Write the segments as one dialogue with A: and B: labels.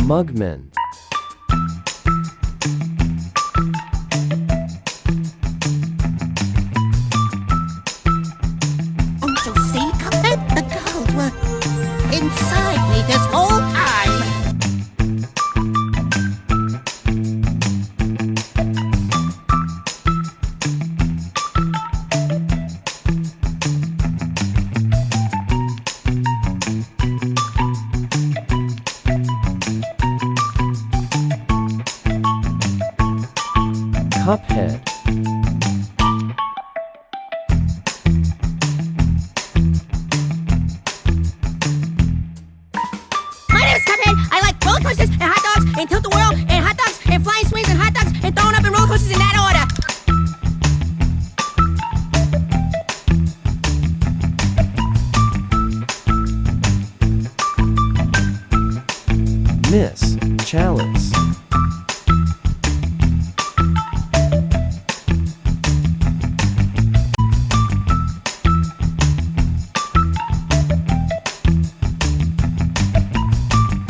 A: Mugmen.
B: Don't you see, Cuphead? The girls were inside me this whole time.
A: Cuphead.
B: My name is Cuphead. I like roller coasters and hot dogs and tilt the world and hot dogs and flying swings and hot dogs and throwing up in roller coasters in that order.
A: Miss Chalice.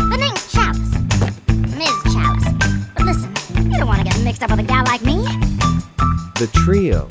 C: The name's Chalice. Ms. Chalice. But listen, you don't want to get mixed up with a gal like me.
A: The Trio.